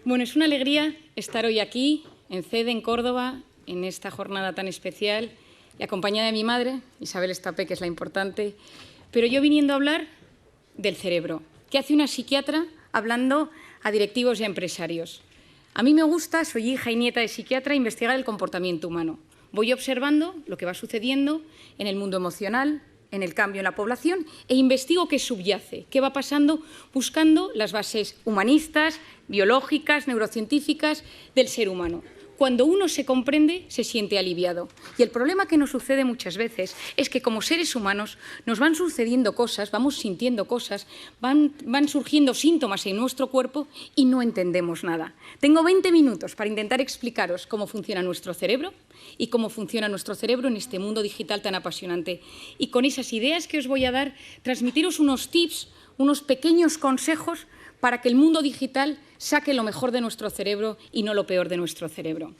Bueno, es una alegría estar hoy aquí, en CEDE, en Córdoba, en esta jornada tan especial, y acompañada de mi madre, Isabel Estapé, que es la importante, pero yo viniendo a hablar del cerebro. ¿Qué hace una psiquiatra hablando a directivos y a empresarios? A mí me gusta, soy hija y nieta de psiquiatra, investigar el comportamiento humano. Voy observando lo que va sucediendo en el mundo emocional, en el cambio en la población, e investigo qué subyace, qué va pasando, buscando las bases humanistas, biológicas, neurocientíficas del ser humano. Cuando uno se comprende, se siente aliviado. Y el problema que nos sucede muchas veces es que como seres humanos nos van sucediendo cosas, vamos sintiendo cosas, van surgiendo síntomas en nuestro cuerpo y no entendemos nada. Tengo 20 minutos para intentar explicaros cómo funciona nuestro cerebro y cómo funciona nuestro cerebro en este mundo digital tan apasionante. Y con esas ideas que os voy a dar, transmitiros unos tips, unos pequeños consejos para que el mundo digital saque lo mejor de nuestro cerebro y no lo peor de nuestro cerebro.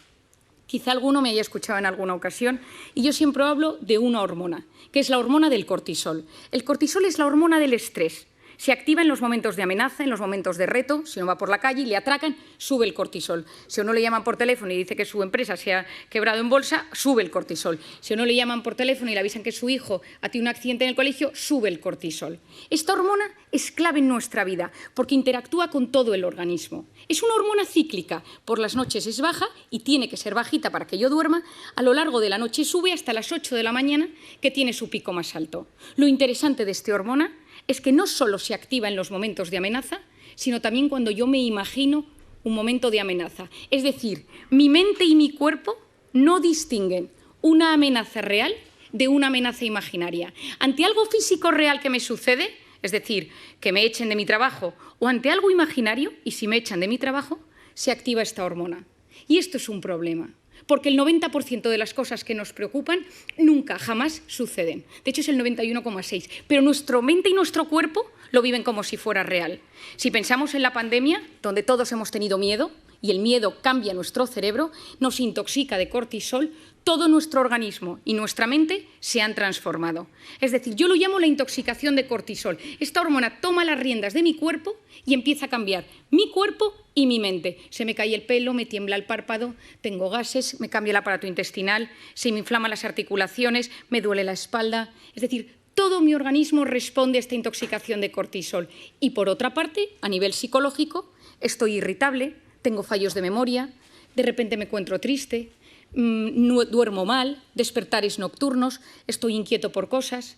Quizá alguno me haya escuchado en alguna ocasión y yo siempre hablo de una hormona, que es la hormona del cortisol. El cortisol es la hormona del estrés. Se activa en los momentos de amenaza, en los momentos de reto. Si uno va por la calle y le atracan, sube el cortisol. Si a uno le llaman por teléfono y dice que su empresa se ha quebrado en bolsa, sube el cortisol. Si a uno le llaman por teléfono y le avisan que su hijo ha tenido un accidente en el colegio, sube el cortisol. Esta hormona es clave en nuestra vida porque interactúa con todo el organismo. Es una hormona cíclica. Por las noches es baja y tiene que ser bajita para que yo duerma. A lo largo de la noche sube hasta las 8 de la mañana, que tiene su pico más alto. Lo interesante de esta hormona es que no solo se activa en los momentos de amenaza, sino también cuando yo me imagino un momento de amenaza. Es decir, mi mente y mi cuerpo no distinguen una amenaza real de una amenaza imaginaria. Ante algo físico real que me sucede, es decir, que me echen de mi trabajo, o ante algo imaginario, y si me echan de mi trabajo, se activa esta hormona. Y esto es un problema, porque el 90% de las cosas que nos preocupan nunca, jamás suceden. De hecho, es el 91,6%. Pero nuestra mente y nuestro cuerpo lo viven como si fuera real. Si pensamos en la pandemia, donde todos hemos tenido miedo, y el miedo cambia nuestro cerebro, nos intoxica de cortisol, todo nuestro organismo y nuestra mente se han transformado. Es decir, yo lo llamo la intoxicación de cortisol. Esta hormona toma las riendas de mi cuerpo y empieza a cambiar mi cuerpo y mi mente. Se me cae el pelo, me tiembla el párpado, tengo gases, me cambia el aparato intestinal, se me inflaman las articulaciones, me duele la espalda. Es decir, todo mi organismo responde a esta intoxicación de cortisol. Y por otra parte, a nivel psicológico, estoy irritable, tengo fallos de memoria, de repente me encuentro triste, duermo mal, despertares nocturnos, estoy inquieto por cosas.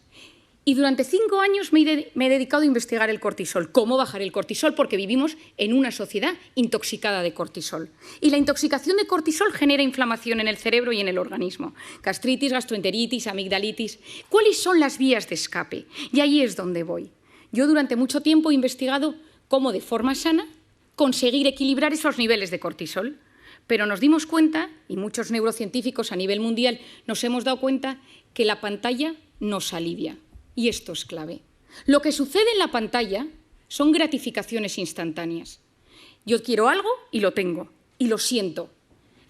Y durante 5 años me he dedicado a investigar el cortisol, cómo bajar el cortisol, porque vivimos en una sociedad intoxicada de cortisol. Y la intoxicación de cortisol genera inflamación en el cerebro y en el organismo. Gastritis, gastroenteritis, amigdalitis. ¿Cuáles son las vías de escape? Y ahí es donde voy. Yo durante mucho tiempo he investigado cómo de forma sana conseguir equilibrar esos niveles de cortisol. Pero nos dimos cuenta, y muchos neurocientíficos a nivel mundial nos hemos dado cuenta, que la pantalla nos alivia. Y esto es clave. Lo que sucede en la pantalla son gratificaciones instantáneas. Yo quiero algo y lo tengo, y lo siento.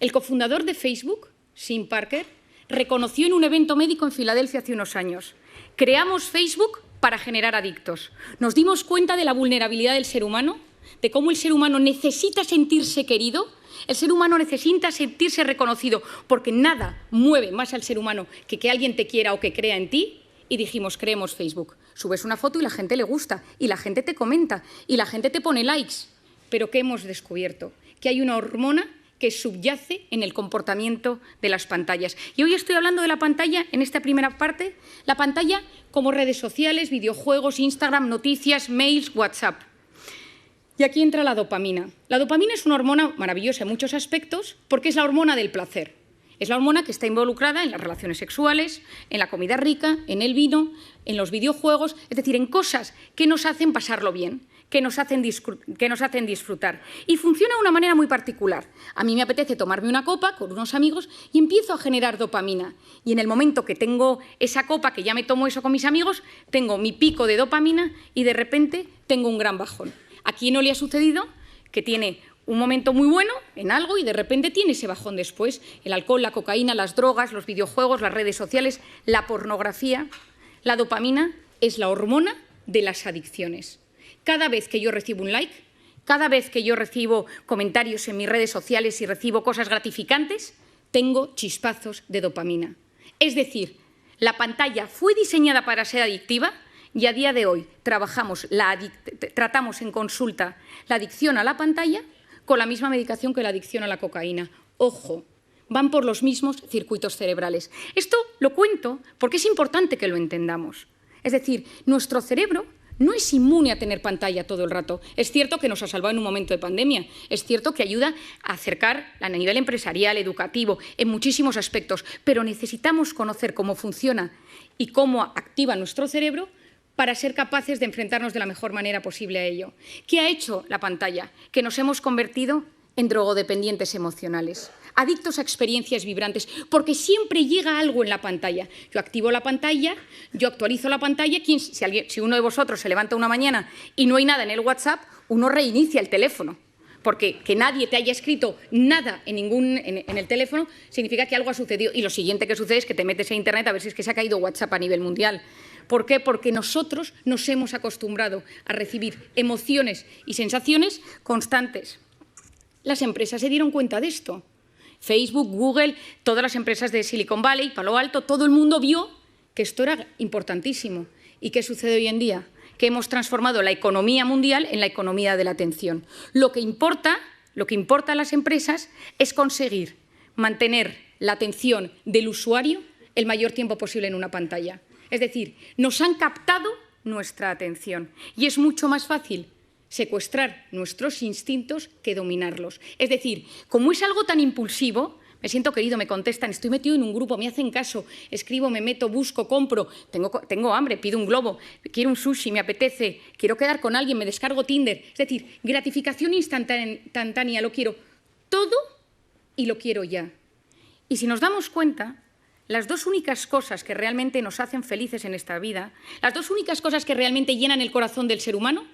El cofundador de Facebook, Tim Parker, reconoció en un evento médico en Filadelfia hace unos años: creamos Facebook para generar adictos. Nos dimos cuenta de la vulnerabilidad del ser humano, de cómo el ser humano necesita sentirse querido. El ser humano necesita sentirse reconocido, porque nada mueve más al ser humano que alguien te quiera o que crea en ti. Y dijimos, creemos Facebook. Subes una foto y la gente le gusta, y la gente te comenta, y la gente te pone likes. Pero ¿qué hemos descubierto? Que hay una hormona que subyace en el comportamiento de las pantallas. Y hoy estoy hablando de la pantalla, en esta primera parte, la pantalla como redes sociales, videojuegos, Instagram, noticias, mails, WhatsApp. Y aquí entra la dopamina. La dopamina es una hormona maravillosa en muchos aspectos porque es la hormona del placer. Es la hormona que está involucrada en las relaciones sexuales, en la comida rica, en el vino, en los videojuegos, es decir, en cosas que nos hacen pasarlo bien, que nos hacen disfrutar. Y funciona de una manera muy particular. A mí me apetece tomarme una copa con unos amigos y empiezo a generar dopamina. Y en el momento que tengo esa copa, que ya me tomo eso con mis amigos, tengo mi pico de dopamina y de repente tengo un gran bajón. ¿A quién no le ha sucedido que tiene un momento muy bueno en algo y de repente tiene ese bajón después? El alcohol, la cocaína, las drogas, los videojuegos, las redes sociales, la pornografía. La dopamina es la hormona de las adicciones. Cada vez que yo recibo un like, Cada vez que yo recibo comentarios en mis redes sociales y recibo cosas gratificantes, tengo chispazos de dopamina. Es decir, la pantalla fue diseñada para ser adictiva y a día de hoy tratamos en consulta la adicción a la pantalla con la misma medicación que la adicción a la cocaína. Ojo, van por los mismos circuitos cerebrales. Esto lo cuento porque es importante que lo entendamos. Es decir, nuestro cerebro no es inmune a tener pantalla todo el rato. Es cierto que nos ha salvado en un momento de pandemia. Es cierto que ayuda a acercar a nivel empresarial, educativo, en muchísimos aspectos. Pero necesitamos conocer cómo funciona y cómo activa nuestro cerebro para ser capaces de enfrentarnos de la mejor manera posible a ello. ¿Qué ha hecho la pantalla? Que nos hemos convertido en drogodependientes emocionales, adictos a experiencias vibrantes, porque siempre llega algo en la pantalla. Yo activo la pantalla, yo actualizo la pantalla. Si uno de vosotros se levanta una mañana y no hay nada en el WhatsApp, uno reinicia el teléfono, porque que nadie te haya escrito nada en el teléfono significa que algo ha sucedido. Y lo siguiente que sucede es que te metes a Internet a ver si es que se ha caído WhatsApp a nivel mundial. ¿Por qué? Porque nosotros nos hemos acostumbrado a recibir emociones y sensaciones constantes. Las empresas se dieron cuenta de esto. Facebook, Google, todas las empresas de Silicon Valley, Palo Alto, todo el mundo vio que esto era importantísimo. ¿Y qué sucede hoy en día? Que hemos transformado la economía mundial en la economía de la atención. Lo que importa a las empresas es conseguir mantener la atención del usuario el mayor tiempo posible en una pantalla. Es decir, nos han captado nuestra atención y es mucho más fácil secuestrar nuestros instintos que dominarlos. Es decir, como es algo tan impulsivo, me siento querido, me contestan, estoy metido en un grupo, me hacen caso, escribo, me meto, busco, compro, tengo hambre, pido un globo, quiero un sushi, me apetece, quiero quedar con alguien, me descargo Tinder. Es decir, gratificación instantánea, lo quiero todo y lo quiero ya. Y si nos damos cuenta, las dos únicas cosas que realmente nos hacen felices en esta vida, las dos únicas cosas que realmente llenan el corazón del ser humano,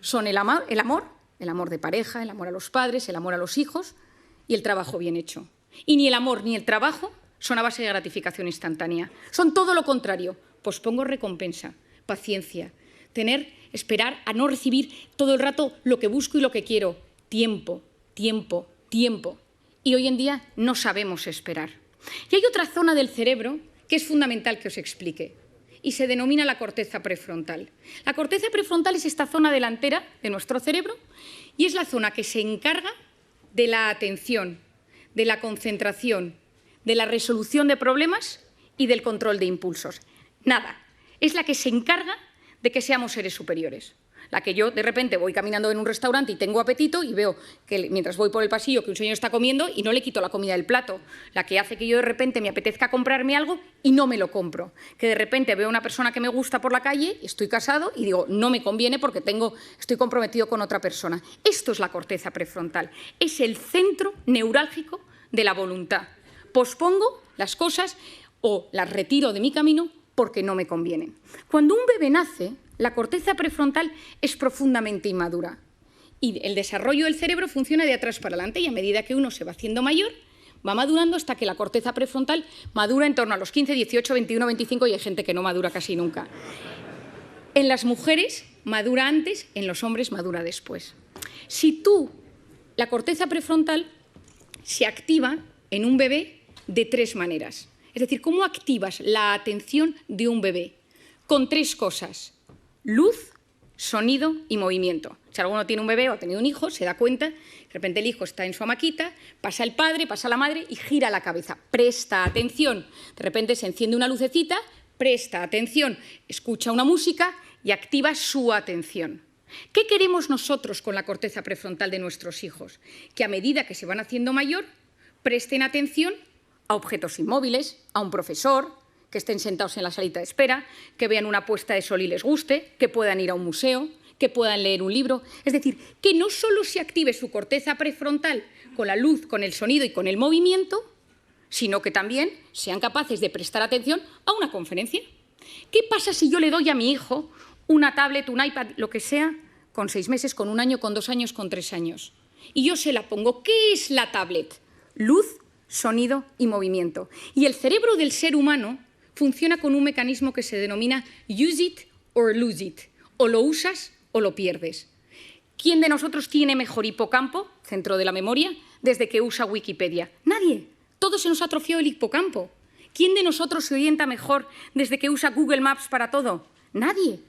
son el amor de pareja, el amor a los padres, el amor a los hijos y el trabajo bien hecho. Y ni el amor ni el trabajo son a base de gratificación instantánea. Son todo lo contrario. Pospongo recompensa, paciencia, esperar a no recibir todo el rato lo que busco y lo que quiero. Tiempo, tiempo, tiempo. Y hoy en día no sabemos esperar. Y hay otra zona del cerebro que es fundamental que os explique. Y se denomina la corteza prefrontal. La corteza prefrontal es esta zona delantera de nuestro cerebro y es la zona que se encarga de la atención, de la concentración, de la resolución de problemas y del control de impulsos. Nada, es la que se encarga de que seamos seres superiores. La que yo de repente voy caminando en un restaurante y tengo apetito y veo que mientras voy por el pasillo que un señor está comiendo y no le quito la comida del plato. La que hace que yo de repente me apetezca comprarme algo y no me lo compro. Que de repente veo a una persona que me gusta por la calle, estoy casado y digo, no me conviene porque estoy comprometido con otra persona. Esto es la corteza prefrontal. Es el centro neurálgico de la voluntad. Pospongo las cosas o las retiro de mi camino porque no me convienen. Cuando un bebé nace, la corteza prefrontal es profundamente inmadura y el desarrollo del cerebro funciona de atrás para adelante y a medida que uno se va haciendo mayor, va madurando hasta que la corteza prefrontal madura en torno a los 15, 18, 21, 25 y hay gente que no madura casi nunca. En las mujeres madura antes, en los hombres madura después. La corteza prefrontal se activa en un bebé de tres maneras. Es decir, ¿cómo activas la atención de un bebé? Con tres cosas: luz, sonido y movimiento. Si alguno tiene un bebé o ha tenido un hijo, se da cuenta, de repente el hijo está en su hamaquita, pasa el padre, pasa la madre y gira la cabeza. Presta atención. De repente se enciende una lucecita, presta atención, escucha una música y activa su atención. ¿Qué queremos nosotros con la corteza prefrontal de nuestros hijos? Que a medida que se van haciendo mayor, presten atención a objetos inmóviles, a un profesor, que estén sentados en la salita de espera, que vean una puesta de sol y les guste, que puedan ir a un museo, que puedan leer un libro. Es decir, que no solo se active su corteza prefrontal con la luz, con el sonido y con el movimiento, sino que también sean capaces de prestar atención a una conferencia. ¿Qué pasa si yo le doy a mi hijo una tablet, un iPad, lo que sea, con 6 meses, con 1 año, con 2 años, con 3 años? Y yo se la pongo. ¿Qué es la tablet? Luz, sonido y movimiento. Y el cerebro del ser humano funciona con un mecanismo que se denomina use it or lose it. O lo usas o lo pierdes. ¿Quién de nosotros tiene mejor hipocampo, centro de la memoria, desde que usa Wikipedia? Nadie. Todos se nos atrofió el hipocampo. ¿Quién de nosotros se orienta mejor desde que usa Google Maps para todo? Nadie.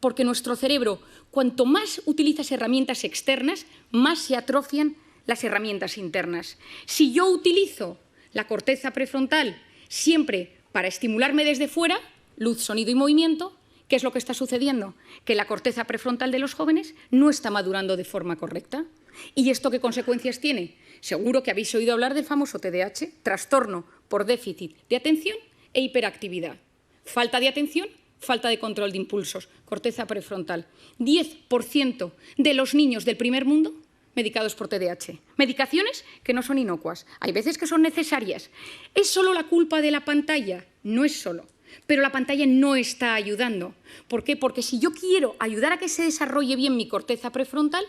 Porque nuestro cerebro, cuanto más utilizas herramientas externas, más se atrofian las herramientas internas. Si yo utilizo la corteza prefrontal siempre para estimularme desde fuera, luz, sonido y movimiento, ¿qué es lo que está sucediendo? Que la corteza prefrontal de los jóvenes no está madurando de forma correcta. ¿Y esto qué consecuencias tiene? Seguro que habéis oído hablar del famoso TDAH, trastorno por déficit de atención e hiperactividad. Falta de atención, falta de control de impulsos, corteza prefrontal. 10% de los niños del primer mundo medicados por TDAH. Medicaciones que no son inocuas. Hay veces que son necesarias. ¿Es solo la culpa de la pantalla? No es solo. Pero la pantalla no está ayudando. ¿Por qué? Porque si yo quiero ayudar a que se desarrolle bien mi corteza prefrontal,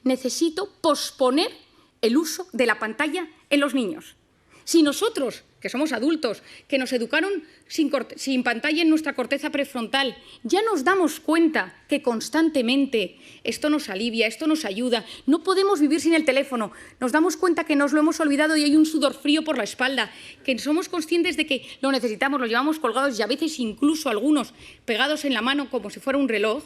necesito posponer el uso de la pantalla en los niños. Si nosotros, que somos adultos, que nos educaron sin pantalla en nuestra corteza prefrontal, ya nos damos cuenta que constantemente esto nos alivia, esto nos ayuda, no podemos vivir sin el teléfono, nos damos cuenta que nos lo hemos olvidado y hay un sudor frío por la espalda, que somos conscientes de que lo necesitamos, lo llevamos colgados y a veces incluso algunos pegados en la mano como si fuera un reloj.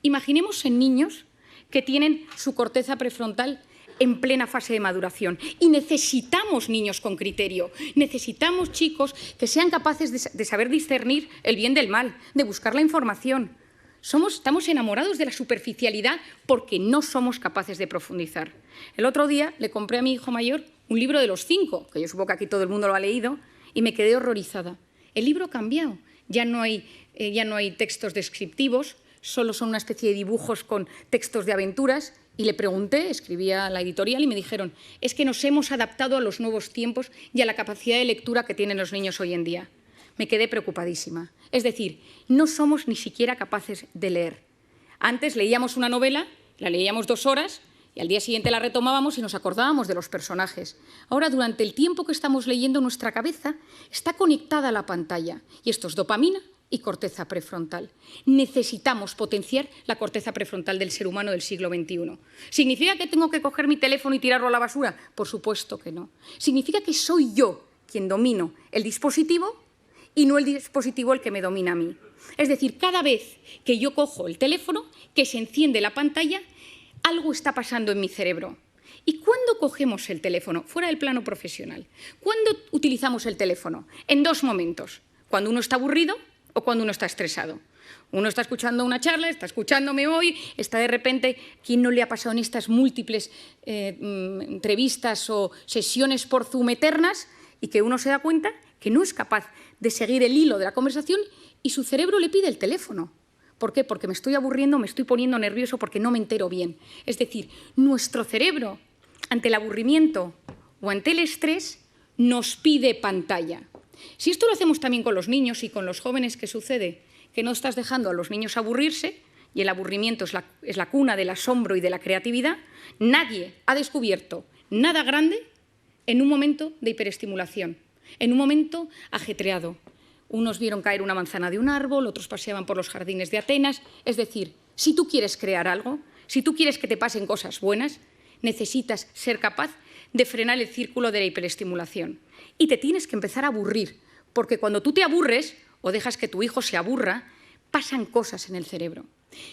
Imaginemos en niños que tienen su corteza prefrontal en plena fase de maduración. Y necesitamos niños con criterio, necesitamos chicos que sean capaces de saber discernir el bien del mal, de buscar la información. Estamos enamorados de la superficialidad porque no somos capaces de profundizar. El otro día le compré a mi hijo mayor un libro de los 5, que yo supongo que aquí todo el mundo lo ha leído, y me quedé horrorizada. El libro ha cambiado, ya no hay textos descriptivos, solo son una especie de dibujos con textos de aventuras. Y le pregunté, escribía a la editorial y me dijeron, es que nos hemos adaptado a los nuevos tiempos y a la capacidad de lectura que tienen los niños hoy en día. Me quedé preocupadísima. Es decir, no somos ni siquiera capaces de leer. Antes leíamos una novela, la leíamos 2 horas y al día siguiente la retomábamos y nos acordábamos de los personajes. Ahora, durante el tiempo que estamos leyendo, nuestra cabeza está conectada a la pantalla y esto es dopamina y corteza prefrontal. Necesitamos potenciar la corteza prefrontal del ser humano del siglo XXI. ¿Significa que tengo que coger mi teléfono y tirarlo a la basura? Por supuesto que no. Significa que soy yo quien domino el dispositivo y no el dispositivo el que me domina a mí. Es decir, cada vez que yo cojo el teléfono, que se enciende la pantalla, algo está pasando en mi cerebro. ¿Y cuándo cogemos el teléfono? Fuera del plano profesional. ¿Cuándo utilizamos el teléfono? En 2 momentos. Cuando uno está aburrido o cuando uno está estresado. Uno está escuchando una charla, está escuchándome hoy, está de repente, ¿quién no le ha pasado en estas múltiples entrevistas o sesiones por Zoom eternas? Y que uno se da cuenta que no es capaz de seguir el hilo de la conversación y su cerebro le pide el teléfono. ¿Por qué? Porque me estoy aburriendo, me estoy poniendo nervioso porque no me entero bien. Es decir, nuestro cerebro, ante el aburrimiento o ante el estrés, nos pide pantalla. Si esto lo hacemos también con los niños y con los jóvenes, ¿qué sucede? Que no estás dejando a los niños aburrirse y el aburrimiento es la cuna del asombro y de la creatividad. Nadie ha descubierto nada grande en un momento de hiperestimulación, en un momento ajetreado. Unos vieron caer una manzana de un árbol, otros paseaban por los jardines de Atenas. Es decir, si tú quieres crear algo, si tú quieres que te pasen cosas buenas, necesitas ser capaz de frenar el círculo de la hiperestimulación. Y te tienes que empezar a aburrir, porque cuando tú te aburres o dejas que tu hijo se aburra, pasan cosas en el cerebro.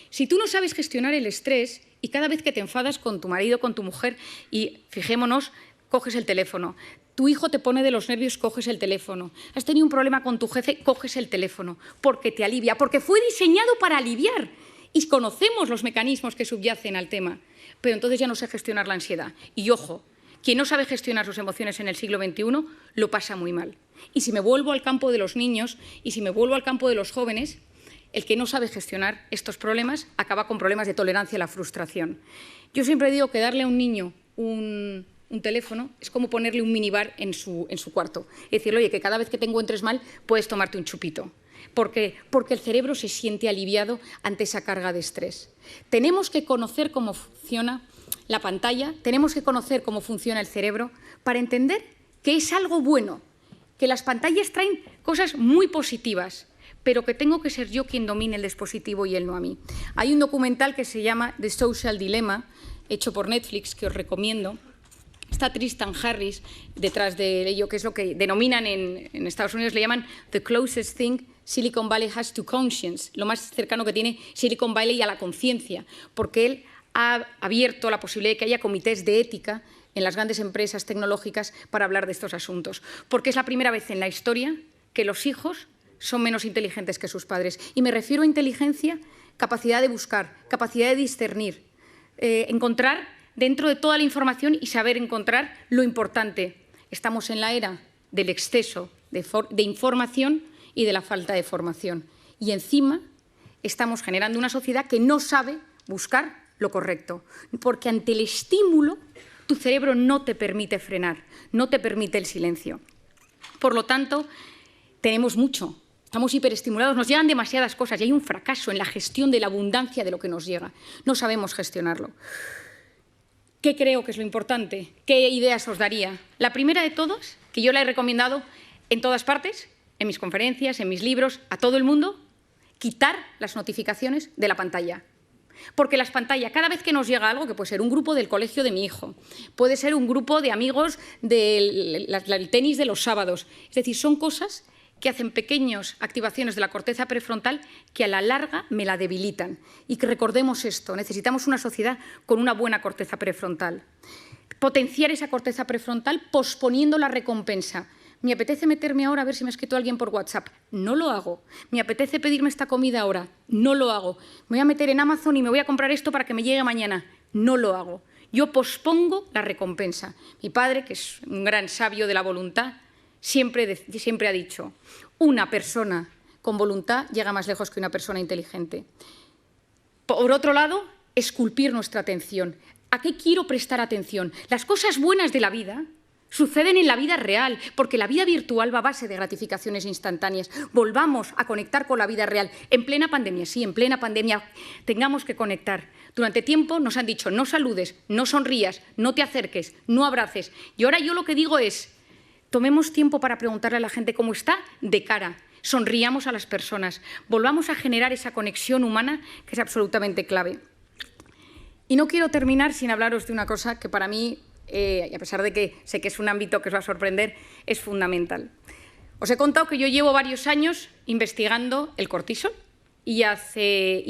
Si tú no sabes gestionar el estrés y cada vez que te enfadas con tu marido, con tu mujer, y fijémonos, coges el teléfono, tu hijo te pone de los nervios, coges el teléfono, has tenido un problema con tu jefe, coges el teléfono, porque te alivia, porque fue diseñado para aliviar. Y conocemos los mecanismos que subyacen al tema, pero entonces ya no sé gestionar la ansiedad. Y ojo, quien no sabe gestionar sus emociones en el siglo XXI lo pasa muy mal. Y si me vuelvo al campo de los niños y si me vuelvo al campo de los jóvenes, el que no sabe gestionar estos problemas acaba con problemas de tolerancia a la frustración. Yo siempre digo que darle a un niño un teléfono es como ponerle un minibar en su cuarto. Es decirle, oye, que cada vez que te encuentres mal puedes tomarte un chupito. ¿Por qué? Porque el cerebro se siente aliviado ante esa carga de estrés. Tenemos que conocer cómo funciona la pantalla, tenemos que conocer cómo funciona el cerebro para entender que es algo bueno, que las pantallas traen cosas muy positivas, pero que tengo que ser yo quien domine el dispositivo y él no a mí. Hay un documental que se llama The Social Dilemma, hecho por Netflix que os recomiendo. Está Tristan Harris detrás de ello, que es lo que denominan en Estados Unidos, le llaman the closest thing Silicon Valley has to conscience, lo más cercano que tiene Silicon Valley a la conciencia, porque él ha abierto la posibilidad de que haya comités de ética en las grandes empresas tecnológicas para hablar de estos asuntos, porque es la primera vez en la historia que los hijos son menos inteligentes que sus padres. Y me refiero a inteligencia, capacidad de buscar, capacidad de discernir, encontrar dentro de toda la información y saber encontrar lo importante. Estamos en la era del exceso de información y de la falta de formación. Y encima estamos generando una sociedad que no sabe buscar lo correcto, porque ante el estímulo tu cerebro no te permite frenar, no te permite el silencio. Por lo tanto, tenemos mucho, estamos hiperestimulados, nos llegan demasiadas cosas y hay un fracaso en la gestión de la abundancia de lo que nos llega. No sabemos gestionarlo. ¿Qué creo que es lo importante? ¿Qué ideas os daría? La primera de todas, que yo la he recomendado en todas partes, en mis conferencias, en mis libros, a todo el mundo, quitar las notificaciones de la pantalla. Porque las pantallas, cada vez que nos llega algo, que puede ser un grupo del colegio de mi hijo, puede ser un grupo de amigos del tenis de los sábados, es decir, son cosas que hacen pequeñas activaciones de la corteza prefrontal que a la larga me la debilitan. Y que recordemos esto, necesitamos una sociedad con una buena corteza prefrontal. Potenciar esa corteza prefrontal posponiendo la recompensa. Me apetece meterme ahora a ver si me ha escrito alguien por WhatsApp. No lo hago. Me apetece pedirme esta comida ahora. No lo hago. Me voy a meter en Amazon y me voy a comprar esto para que me llegue mañana. No lo hago. Yo pospongo la recompensa. Mi padre, que es un gran sabio de la voluntad, siempre ha dicho, una persona con voluntad llega más lejos que una persona inteligente. Por otro lado, esculpir nuestra atención. ¿A qué quiero prestar atención? Las cosas buenas de la vida suceden en la vida real, porque la vida virtual va a base de gratificaciones instantáneas. Volvamos a conectar con la vida real. En plena pandemia, sí, en plena pandemia tengamos que conectar. Durante tiempo nos han dicho no saludes, no sonrías, no te acerques, no abraces. Y ahora yo lo que digo es, tomemos tiempo para preguntarle a la gente cómo está de cara. Sonriamos a las personas. Volvamos a generar esa conexión humana que es absolutamente clave. Y no quiero terminar sin hablaros de una cosa que para mí, y a pesar de que sé que es un ámbito que os va a sorprender, es fundamental. Os he contado que yo llevo varios años investigando el cortisol y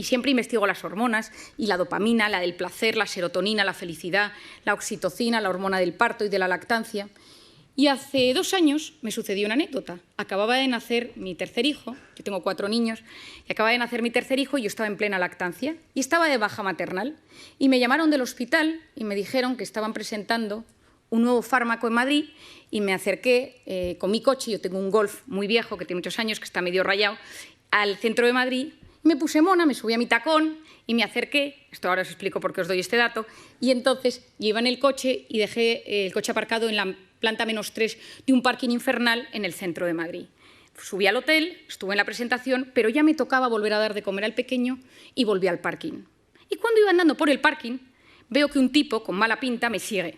siempre investigo las hormonas y la dopamina, la del placer, la serotonina, la felicidad, la oxitocina, la hormona del parto y de la lactancia. Y hace 2 años me sucedió una anécdota. Acababa de nacer mi tercer hijo, yo tengo 4 niños, y acababa de nacer mi tercer hijo y yo estaba en plena lactancia y estaba de baja maternal. Y me llamaron del hospital y me dijeron que estaban presentando un nuevo fármaco en Madrid y me acerqué con mi coche, yo tengo un Golf muy viejo que tiene muchos años, que está medio rayado, al centro de Madrid. Me puse mona, me subí a mi tacón y me acerqué, esto ahora os explico por qué os doy este dato, y entonces yo iba en el coche y dejé el coche aparcado en la planta -3 de un parking infernal en el centro de Madrid. Subí al hotel, estuve en la presentación, pero ya me tocaba volver a dar de comer al pequeño y volví al parking. Y cuando iba andando por el parking, veo que un tipo con mala pinta me sigue.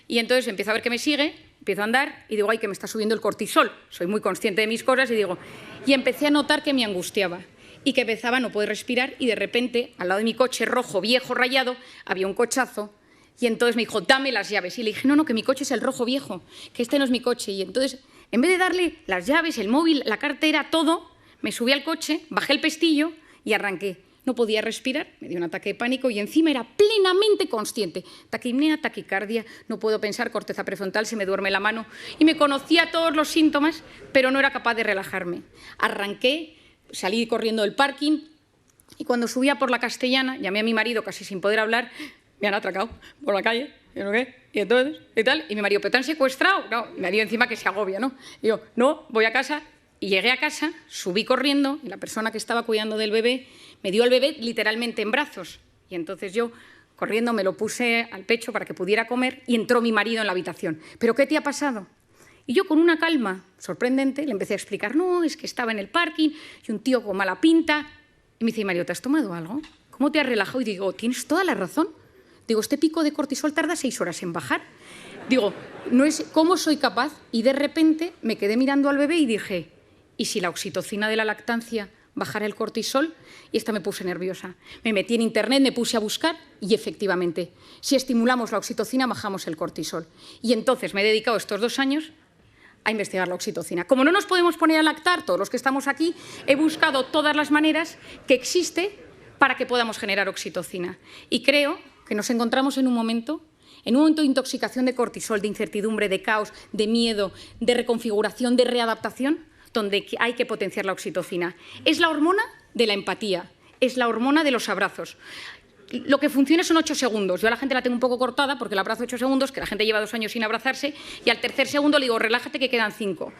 Y entonces empiezo a ver que me sigue, empiezo a andar y digo, ay, que me está subiendo el cortisol. Soy muy consciente de mis cosas y empecé a notar que me angustiaba y que empezaba a no poder respirar y de repente, al lado de mi coche rojo, viejo, rayado, había un cochazo. Y entonces me dijo, dame las llaves. Y le dije, no, que mi coche es el rojo viejo, que este no es mi coche. Y entonces, en vez de darle las llaves, el móvil, la cartera, todo, me subí al coche, bajé el pestillo y arranqué. No podía respirar, me dio un ataque de pánico y encima era plenamente consciente. Taquipnea, taquicardia, no puedo pensar, corteza prefrontal, se me duerme la mano. Y me conocía todos los síntomas, pero no era capaz de relajarme. Arranqué, salí corriendo del parking y cuando subía por la Castellana, llamé a mi marido casi sin poder hablar, me han atracado por la calle, ¿y no qué? Y entonces, y tal, y mi marido, ¿pero te han secuestrado? No, me dio encima que se agobia, ¿no? Y yo, no, voy a casa, y llegué a casa, subí corriendo, y la persona que estaba cuidando del bebé me dio al bebé literalmente en brazos. Y entonces yo, corriendo, me lo puse al pecho para que pudiera comer, y entró mi marido en la habitación. ¿Pero qué te ha pasado? Y yo, con una calma sorprendente, le empecé a explicar, no, es que estaba en el parking, y un tío con mala pinta. Y me dice, Mario, ¿te has tomado algo? ¿Cómo te has relajado? Y digo, tienes toda la razón. Digo, este pico de cortisol tarda 6 horas en bajar. Digo, no es ¿cómo soy capaz? Y de repente me quedé mirando al bebé y dije, ¿y si la oxitocina de la lactancia bajar el cortisol y esta me puse nerviosa. Me metí en internet, me puse a buscar y efectivamente, si estimulamos la oxitocina, bajamos el cortisol. Y entonces me he dedicado estos 2 años a investigar la oxitocina. Como no nos podemos poner a lactar, todos los que estamos aquí, he buscado todas las maneras que existe para que podamos generar oxitocina. Y creo que nos encontramos en un momento de intoxicación de cortisol, de incertidumbre, de caos, de miedo, de reconfiguración, de readaptación, donde hay que potenciar la oxitocina. Es la hormona de la empatía, es la hormona de los abrazos. Lo que funciona son 8 segundos. Yo a la gente la tengo un poco cortada porque la abrazo 8 segundos, que la gente lleva 2 años sin abrazarse, y al tercer segundo le digo, relájate que quedan 5.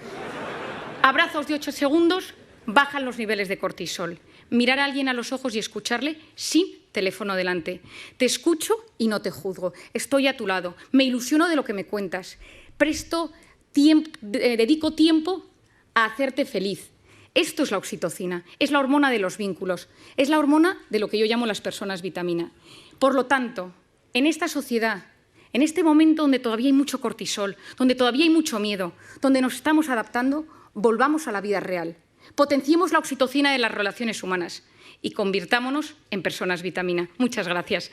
Abrazos de 8 segundos bajan los niveles de cortisol. Mirar a alguien a los ojos y escucharle sin teléfono delante. Te escucho y no te juzgo. Estoy a tu lado. Me ilusiono de lo que me cuentas. Dedico tiempo a hacerte feliz. Esto es la oxitocina, es la hormona de los vínculos, es la hormona de lo que yo llamo las personas vitamina. Por lo tanto, en esta sociedad, en este momento donde todavía hay mucho cortisol, donde todavía hay mucho miedo, donde nos estamos adaptando, volvamos a la vida real. Potenciemos la oxitocina de las relaciones humanas y convirtámonos en personas vitamina. Muchas gracias.